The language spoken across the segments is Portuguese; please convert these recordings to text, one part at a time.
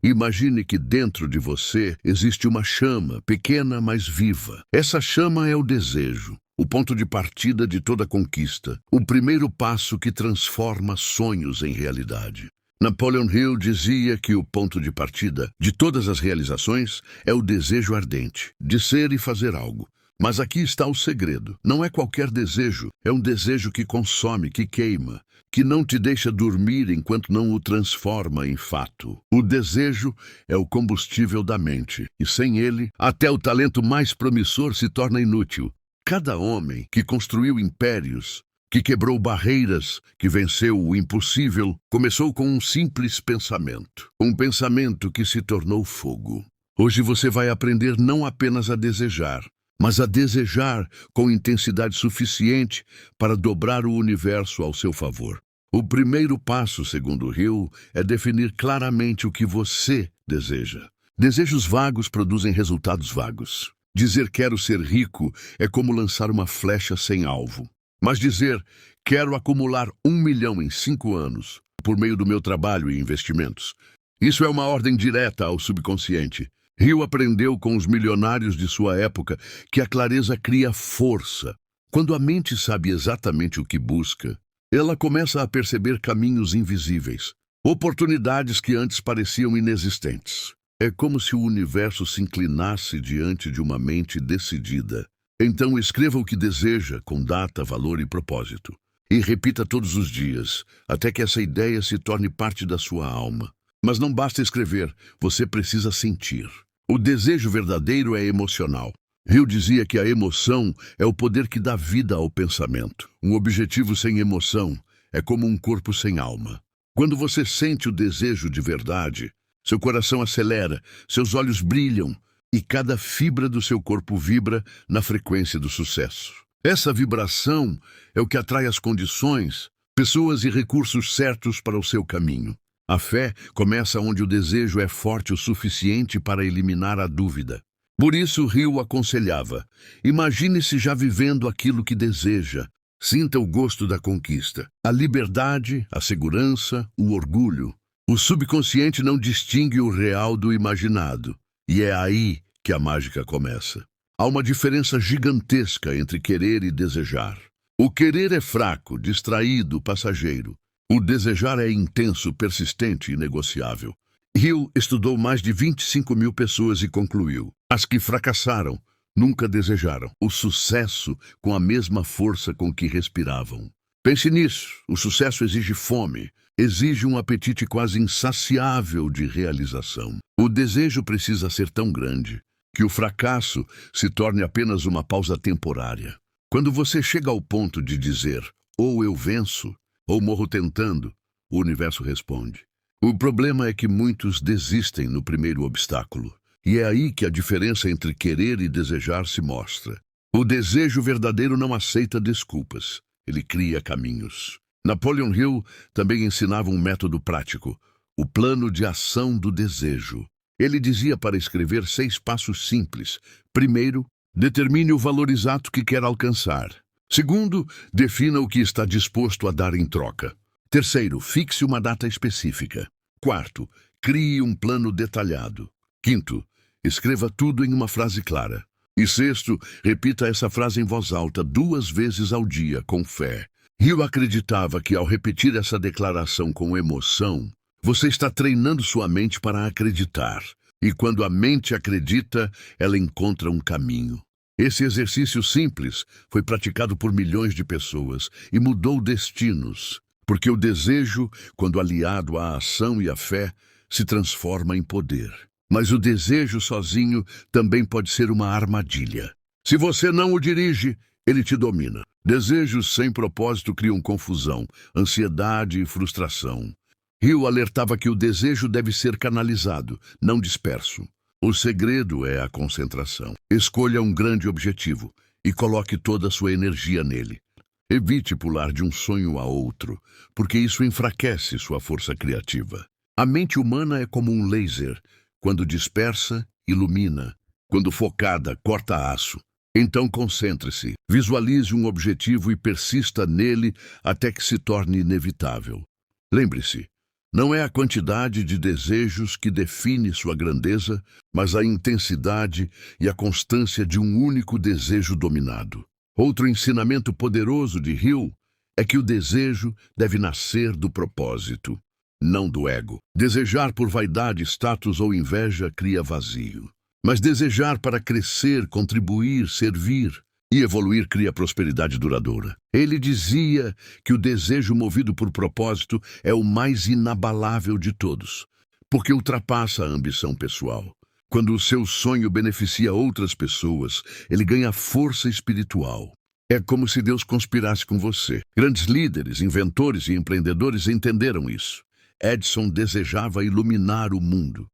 Imagine que dentro de você existe uma chama, pequena, mas viva. Essa chama é o desejo, o ponto de partida de toda conquista, o primeiro passo que transforma sonhos em realidade. Napoleon Hill dizia que o ponto de partida de todas as realizações é o desejo ardente, de ser e fazer algo. Mas aqui está o segredo. Não é qualquer desejo, é um desejo que consome, que queima, que não te deixa dormir enquanto não o transforma em fato. O desejo é o combustível da mente, e sem ele, até o talento mais promissor se torna inútil. Cada homem que construiu impérios, que quebrou barreiras, que venceu o impossível, começou com um simples pensamento. Um pensamento que se tornou fogo. Hoje você vai aprender não apenas a desejar, mas a desejar com intensidade suficiente para dobrar o universo ao seu favor. O primeiro passo, segundo Hill, é definir claramente o que você deseja. Desejos vagos produzem resultados vagos. Dizer quero ser rico é como lançar uma flecha sem alvo. Mas dizer quero acumular 1 milhão em 5 anos por meio do meu trabalho e investimentos, isso é uma ordem direta ao subconsciente. Hill aprendeu com os milionários de sua época que a clareza cria força. Quando a mente sabe exatamente o que busca, ela começa a perceber caminhos invisíveis, oportunidades que antes pareciam inexistentes. É como se o universo se inclinasse diante de uma mente decidida. Então escreva o que deseja, com data, valor e propósito. E repita todos os dias, até que essa ideia se torne parte da sua alma. Mas não basta escrever, você precisa sentir. O desejo verdadeiro é emocional. Hill dizia que a emoção é o poder que dá vida ao pensamento. Um objetivo sem emoção é como um corpo sem alma. Quando você sente o desejo de verdade, seu coração acelera, seus olhos brilham e cada fibra do seu corpo vibra na frequência do sucesso. Essa vibração é o que atrai as condições, pessoas e recursos certos para o seu caminho. A fé começa onde o desejo é forte o suficiente para eliminar a dúvida. Por isso, Hill aconselhava: imagine-se já vivendo aquilo que deseja. Sinta o gosto da conquista, a liberdade, a segurança, o orgulho. O subconsciente não distingue o real do imaginado. E é aí que a mágica começa. Há uma diferença gigantesca entre querer e desejar. O querer é fraco, distraído, passageiro. O desejar é intenso, persistente e negociável. Hill estudou mais de 25 mil pessoas e concluiu: as que fracassaram nunca desejaram o sucesso com a mesma força com que respiravam. Pense nisso, o sucesso exige fome, exige um apetite quase insaciável de realização. O desejo precisa ser tão grande que o fracasso se torne apenas uma pausa temporária. Quando você chega ao ponto de dizer, ou eu venço, ou morro tentando, o universo responde. O problema é que muitos desistem no primeiro obstáculo. E é aí que a diferença entre querer e desejar se mostra. O desejo verdadeiro não aceita desculpas. Ele cria caminhos. Napoleon Hill também ensinava um método prático, o plano de ação do desejo. Ele dizia para escrever 6 passos simples. Primeiro, determine o valor exato que quer alcançar. Segundo, defina o que está disposto a dar em troca. Terceiro, fixe uma data específica. Quarto, crie um plano detalhado. Quinto, escreva tudo em uma frase clara. E sexto, repita essa frase em voz alta 2 vezes ao dia, com fé. Hill acreditava que ao repetir essa declaração com emoção, você está treinando sua mente para acreditar. E quando a mente acredita, ela encontra um caminho. Esse exercício simples foi praticado por milhões de pessoas e mudou destinos. Porque o desejo, quando aliado à ação e à fé, se transforma em poder. Mas o desejo sozinho também pode ser uma armadilha. Se você não o dirige, ele te domina. Desejos sem propósito criam confusão, ansiedade e frustração. Hill alertava que o desejo deve ser canalizado, não disperso. O segredo é a concentração. Escolha um grande objetivo e coloque toda a sua energia nele. Evite pular de um sonho a outro, porque isso enfraquece sua força criativa. A mente humana é como um laser. Quando dispersa, ilumina. Quando focada, corta aço. Então concentre-se, visualize um objetivo e persista nele até que se torne inevitável. Lembre-se, Não é a quantidade de desejos que define sua grandeza, mas a intensidade e a constância de um único desejo dominado. Outro ensinamento poderoso de Hill é que o desejo deve nascer do propósito, não do ego. Desejar por vaidade, status ou inveja cria vazio. Mas desejar para crescer, contribuir, servir e evoluir cria prosperidade duradoura. Ele dizia que o desejo movido por propósito é o mais inabalável de todos, porque ultrapassa a ambição pessoal. Quando o seu sonho beneficia outras pessoas, ele ganha força espiritual. É como se Deus conspirasse com você. Grandes líderes, inventores e empreendedores entenderam isso. Edison desejava iluminar o mundo.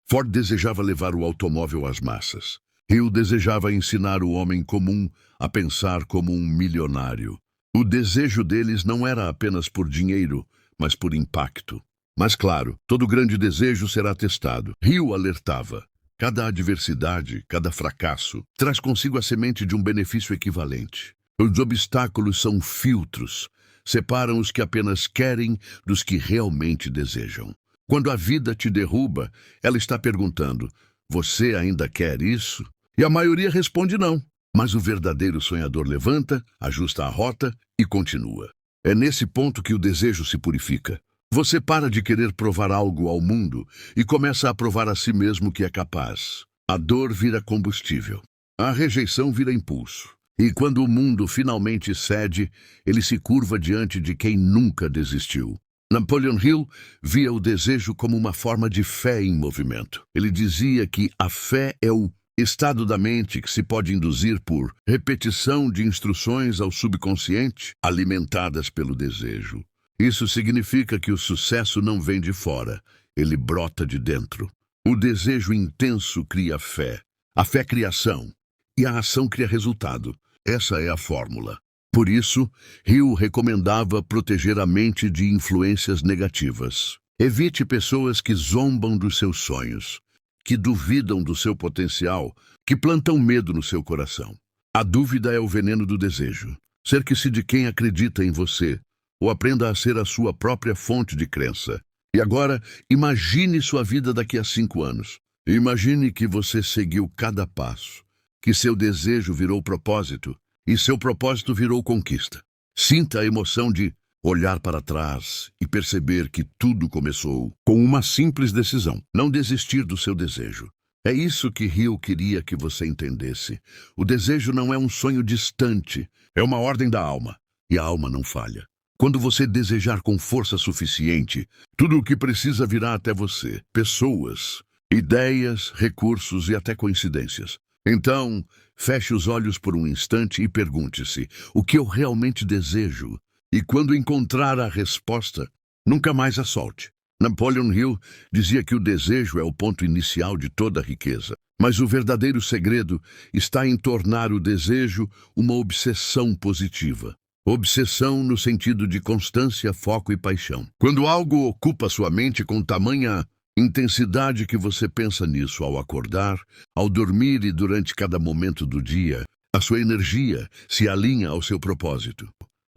Ford desejava levar o automóvel às massas. Hill desejava ensinar o homem comum a pensar como um milionário. O desejo deles não era apenas por dinheiro, mas por impacto. Mas claro, todo grande desejo será testado. Hill alertava: cada adversidade, cada fracasso, traz consigo a semente de um benefício equivalente. Os obstáculos são filtros, separam os que apenas querem dos que realmente desejam. Quando a vida te derruba, ela está perguntando: você ainda quer isso? E a maioria responde não. Mas o verdadeiro sonhador levanta, ajusta a rota e continua. É nesse ponto que o desejo se purifica. Você para de querer provar algo ao mundo e começa a provar a si mesmo que é capaz. A dor vira combustível. A rejeição vira impulso. E quando o mundo finalmente cede, ele se curva diante de quem nunca desistiu. Napoleon Hill via o desejo como uma forma de fé em movimento. Ele dizia que a fé é o estado da mente que se pode induzir por repetição de instruções ao subconsciente, alimentadas pelo desejo. Isso significa que o sucesso não vem de fora, ele brota de dentro. O desejo intenso cria fé, a fé cria ação, e a ação cria resultado. Essa é a fórmula. Por isso, Hill recomendava proteger a mente de influências negativas. Evite pessoas que zombam dos seus sonhos, que duvidam do seu potencial, que plantam medo no seu coração. A dúvida é o veneno do desejo. Cerque-se de quem acredita em você, ou aprenda a ser a sua própria fonte de crença. E agora, imagine sua vida daqui a 5 anos. Imagine que você seguiu cada passo, que seu desejo virou propósito, e seu propósito virou conquista. Sinta a emoção de olhar para trás e perceber que tudo começou com uma simples decisão: não desistir do seu desejo. É isso que Hill queria que você entendesse. O desejo não é um sonho distante, é uma ordem da alma, e a alma não falha. Quando você desejar com força suficiente, tudo o que precisa virá até você: pessoas, ideias, recursos e até coincidências. Então, feche os olhos por um instante e pergunte-se: o que eu realmente desejo? E quando encontrar a resposta, nunca mais a solte. Napoleon Hill dizia que o desejo é o ponto inicial de toda riqueza. Mas o verdadeiro segredo está em tornar o desejo uma obsessão positiva. Obsessão no sentido de constância, foco e paixão. Quando algo ocupa sua mente com tamanha intensidade que você pensa nisso ao acordar, ao dormir e durante cada momento do dia, a sua energia se alinha ao seu propósito.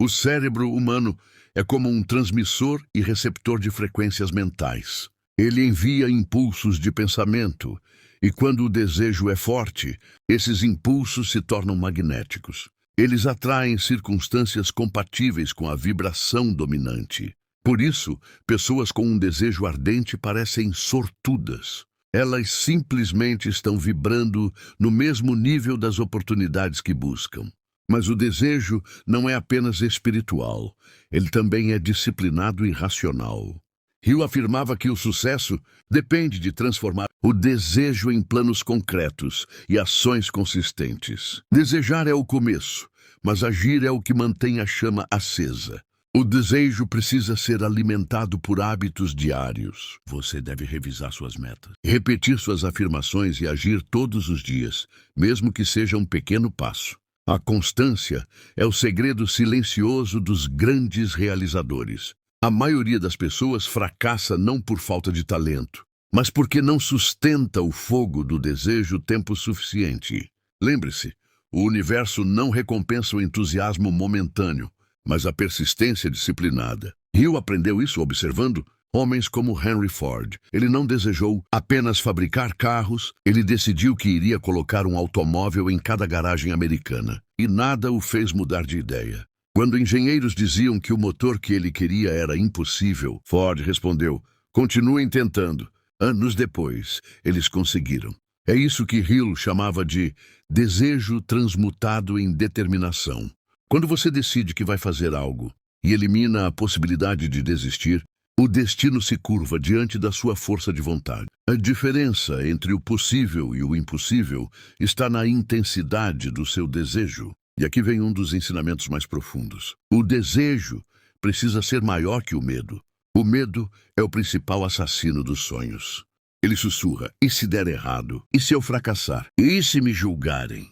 O cérebro humano é como um transmissor e receptor de frequências mentais. Ele envia impulsos de pensamento, e quando o desejo é forte, esses impulsos se tornam magnéticos. Eles atraem circunstâncias compatíveis com a vibração dominante. Por isso, pessoas com um desejo ardente parecem sortudas. Elas simplesmente estão vibrando no mesmo nível das oportunidades que buscam. Mas o desejo não é apenas espiritual, ele também é disciplinado e racional. Hill afirmava que o sucesso depende de transformar o desejo em planos concretos e ações consistentes. Desejar é o começo, mas agir é o que mantém a chama acesa. O desejo precisa ser alimentado por hábitos diários. Você deve revisar suas metas, repetir suas afirmações e agir todos os dias, mesmo que seja um pequeno passo. A constância é o segredo silencioso dos grandes realizadores. A maioria das pessoas fracassa não por falta de talento, mas porque não sustenta o fogo do desejo tempo suficiente. Lembre-se, o universo não recompensa o entusiasmo momentâneo, mas a persistência disciplinada. Hill aprendeu isso observando Homens como Henry Ford. Ele não desejou apenas fabricar carros, ele decidiu que iria colocar um automóvel em cada garagem americana. E nada o fez mudar de ideia. Quando engenheiros diziam que o motor que ele queria era impossível, Ford respondeu: continuem tentando. Anos depois, eles conseguiram. É isso que Hill chamava de desejo transmutado em determinação. Quando você decide que vai fazer algo e elimina a possibilidade de desistir, o destino se curva diante da sua força de vontade. A diferença entre o possível e o impossível está na intensidade do seu desejo. E aqui vem um dos ensinamentos mais profundos. O desejo precisa ser maior que o medo. O medo é o principal assassino dos sonhos. Ele sussurra: e se der errado? E se eu fracassar? E se me julgarem?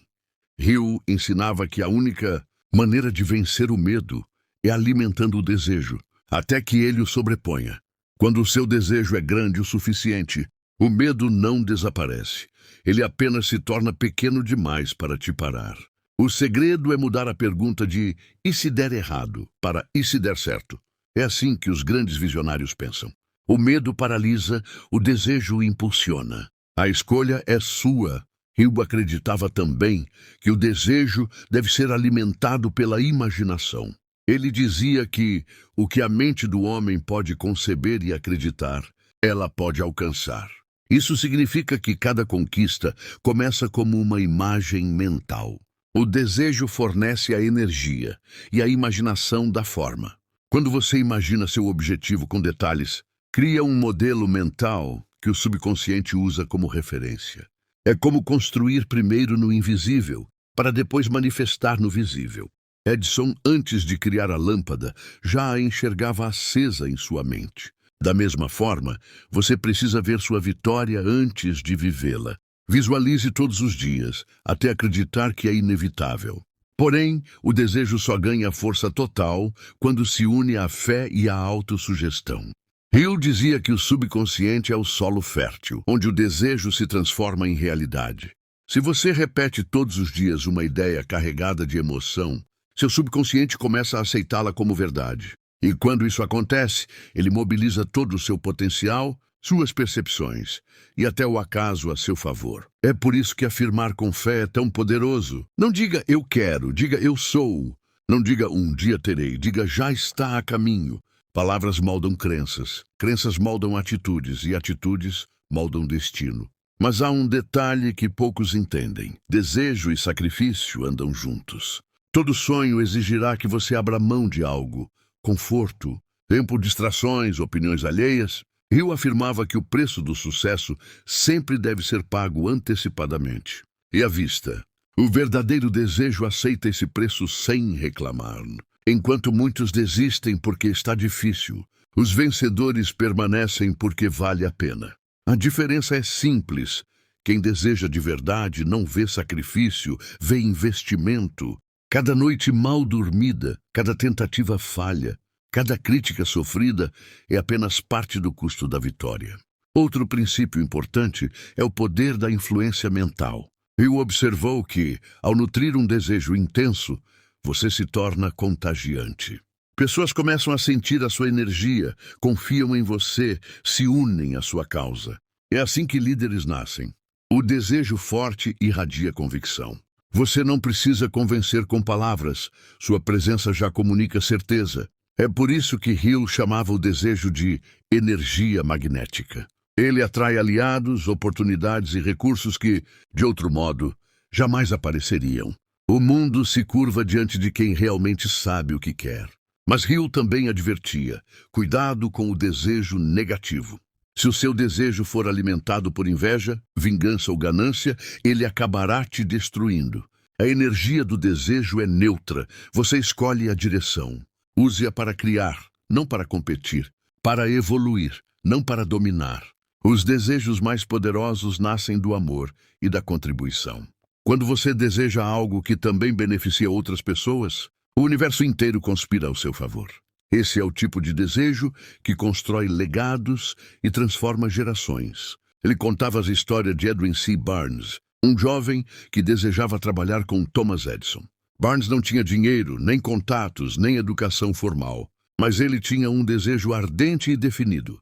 Hill ensinava que a única maneira de vencer o medo é alimentando o desejo, até que ele o sobreponha. Quando o seu desejo é grande o suficiente, o medo não desaparece. Ele apenas se torna pequeno demais para te parar. O segredo é mudar a pergunta de "e se der errado?" para "e se der certo?" É assim que os grandes visionários pensam. O medo paralisa, o desejo impulsiona. A escolha é sua. Hill acreditava também que o desejo deve ser alimentado pela imaginação. Ele dizia que o que a mente do homem pode conceber e acreditar, ela pode alcançar. Isso significa que cada conquista começa como uma imagem mental. O desejo fornece a energia e a imaginação dá forma. Quando você imagina seu objetivo com detalhes, cria um modelo mental que o subconsciente usa como referência. É como construir primeiro no invisível, para depois manifestar no visível. Edison, antes de criar a lâmpada, já a enxergava acesa em sua mente. Da mesma forma, você precisa ver sua vitória antes de vivê-la. Visualize todos os dias, até acreditar que é inevitável. Porém, o desejo só ganha força total quando se une à fé e à autossugestão. Hill dizia que o subconsciente é o solo fértil, onde o desejo se transforma em realidade. Se você repete todos os dias uma ideia carregada de emoção, seu subconsciente começa a aceitá-la como verdade. E quando isso acontece, ele mobiliza todo o seu potencial, suas percepções e até o acaso a seu favor. É por isso que afirmar com fé é tão poderoso. Não diga "eu quero", diga "eu sou". Não diga "um dia terei", diga "já está a caminho". Palavras moldam crenças, crenças moldam atitudes e atitudes moldam destino. Mas há um detalhe que poucos entendem: desejo e sacrifício andam juntos. Todo sonho exigirá que você abra mão de algo: conforto, tempo, distrações, opiniões alheias. Hill afirmava que o preço do sucesso sempre deve ser pago antecipadamente. E à vista, o verdadeiro desejo aceita esse preço sem reclamar. Enquanto muitos desistem porque está difícil, os vencedores permanecem porque vale a pena. A diferença é simples. Quem deseja de verdade não vê sacrifício, vê investimento. Cada noite mal dormida, cada tentativa falha, cada crítica sofrida é apenas parte do custo da vitória. Outro princípio importante é o poder da influência mental. Hill observou que, ao nutrir um desejo intenso, você se torna contagiante. Pessoas começam a sentir a sua energia, confiam em você, se unem à sua causa. É assim que líderes nascem. O desejo forte irradia convicção. Você não precisa convencer com palavras, sua presença já comunica certeza. É por isso que Hill chamava o desejo de energia magnética. Ele atrai aliados, oportunidades e recursos que, de outro modo, jamais apareceriam. O mundo se curva diante de quem realmente sabe o que quer. Mas Hill também advertia: cuidado com o desejo negativo. Se o seu desejo for alimentado por inveja, vingança ou ganância, ele acabará te destruindo. A energia do desejo é neutra. Você escolhe a direção. Use-a para criar, não para competir. Para evoluir, não para dominar. Os desejos mais poderosos nascem do amor e da contribuição. Quando você deseja algo que também beneficia outras pessoas, o universo inteiro conspira ao seu favor. Esse é o tipo de desejo que constrói legados e transforma gerações. Ele contava as histórias de Edwin C. Barnes, um jovem que desejava trabalhar com Thomas Edison. Barnes não tinha dinheiro, nem contatos, nem educação formal, mas ele tinha um desejo ardente e definido: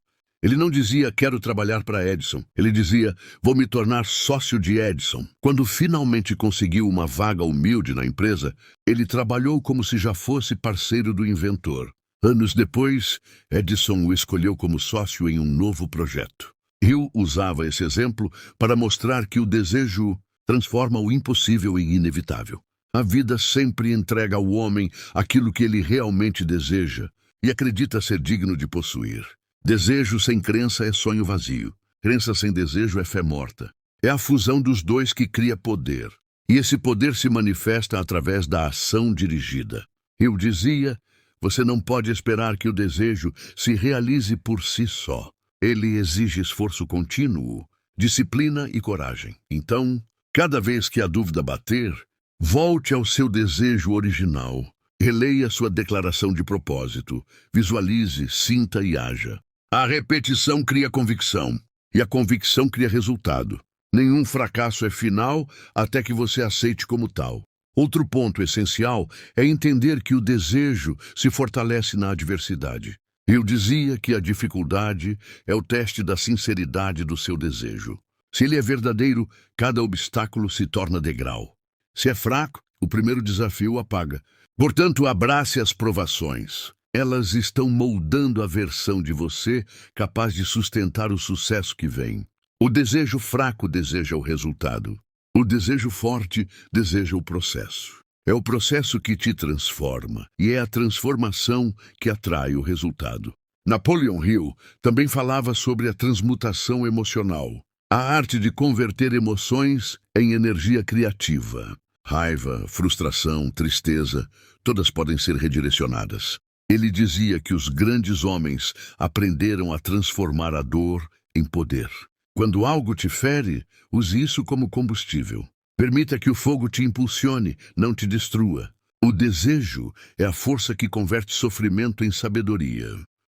Ele não dizia, quero trabalhar para Edison. Ele dizia, vou me tornar sócio de Edison. Quando finalmente conseguiu uma vaga humilde na empresa, ele trabalhou como se já fosse parceiro do inventor. Anos depois, Edison o escolheu como sócio em um novo projeto. Hill usava esse exemplo para mostrar que o desejo transforma o impossível em inevitável. A vida sempre entrega ao homem aquilo que ele realmente deseja e acredita ser digno de possuir. Desejo sem crença é sonho vazio. Crença sem desejo é fé morta. É a fusão dos dois que cria poder. E esse poder se manifesta através da ação dirigida. Hill dizia, você não pode esperar que o desejo se realize por si só. Ele exige esforço contínuo, disciplina e coragem. Então, cada vez que a dúvida bater, volte ao seu desejo original. Releia sua declaração de propósito. Visualize, sinta e haja. A repetição cria convicção, e a convicção cria resultado. Nenhum fracasso é final até que você aceite como tal. Outro ponto essencial é entender que o desejo se fortalece na adversidade. Eu dizia que a dificuldade é o teste da sinceridade do seu desejo. Se ele é verdadeiro, cada obstáculo se torna degrau. Se é fraco, o primeiro desafio o apaga. Portanto, abrace as provações. Elas estão moldando a versão de você capaz de sustentar o sucesso que vem. O desejo fraco deseja o resultado. O desejo forte deseja o processo. É o processo que te transforma, e é a transformação que atrai o resultado. Napoleon Hill também falava sobre a transmutação emocional, a arte de converter emoções em energia criativa. Raiva, frustração, tristeza, todas podem ser redirecionadas. Ele dizia que os grandes homens aprenderam a transformar a dor em poder. Quando algo te fere, use isso como combustível. Permita que o fogo te impulsione, não te destrua. O desejo é a força que converte sofrimento em sabedoria.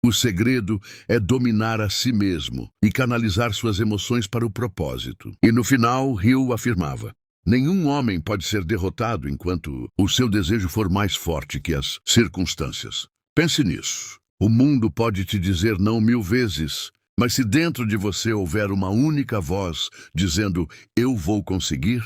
O segredo é dominar a si mesmo e canalizar suas emoções para o propósito. E no final, Hill afirmava, nenhum homem pode ser derrotado enquanto o seu desejo for mais forte que as circunstâncias. Pense nisso. O mundo pode te dizer não 1000 vezes, mas se dentro de você houver uma única voz dizendo, eu vou conseguir,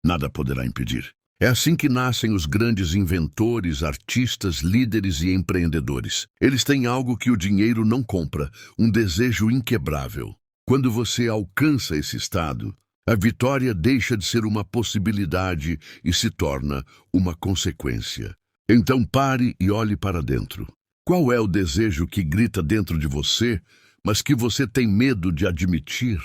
nada poderá impedir. É assim que nascem os grandes inventores, artistas, líderes e empreendedores. Eles têm algo que o dinheiro não compra, um desejo inquebrável. Quando você alcança esse estado, a vitória deixa de ser uma possibilidade e se torna uma consequência. Então pare e olhe para dentro. Qual é o desejo que grita dentro de você, mas que você tem medo de admitir?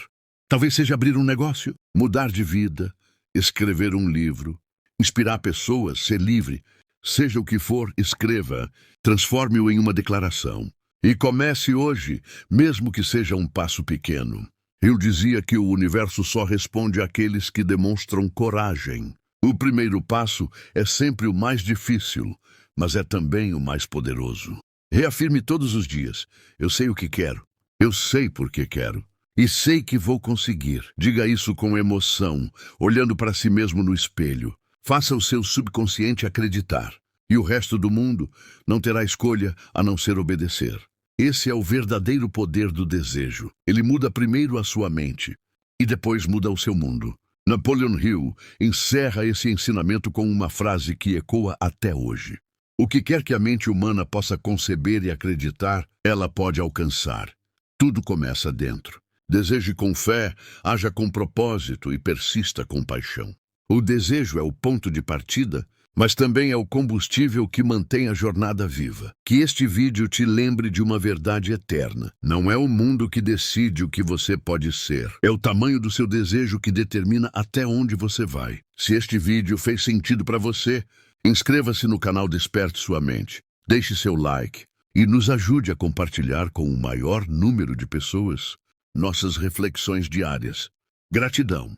Talvez seja abrir um negócio, mudar de vida, escrever um livro, inspirar pessoas, ser livre. Seja o que for, escreva, transforme-o em uma declaração. E comece hoje, mesmo que seja um passo pequeno. Eu dizia que o universo só responde àqueles que demonstram coragem. O primeiro passo é sempre o mais difícil, mas é também o mais poderoso. Reafirme todos os dias, eu sei o que quero, eu sei por que quero. E sei que vou conseguir. Diga isso com emoção, olhando para si mesmo no espelho. Faça o seu subconsciente acreditar. E o resto do mundo não terá escolha a não ser obedecer. Esse é o verdadeiro poder do desejo. Ele muda primeiro a sua mente e depois muda o seu mundo. Napoleon Hill encerra esse ensinamento com uma frase que ecoa até hoje. O que quer que a mente humana possa conceber e acreditar, ela pode alcançar. Tudo começa dentro. Deseje com fé, haja com propósito e persista com paixão. O desejo é o ponto de partida, mas também é o combustível que mantém a jornada viva. Que este vídeo te lembre de uma verdade eterna. Não é o mundo que decide o que você pode ser. É o tamanho do seu desejo que determina até onde você vai. Se este vídeo fez sentido para você, inscreva-se no canal Desperte Sua Mente. Deixe seu like e nos ajude a compartilhar com o maior número de pessoas nossas reflexões diárias. Gratidão.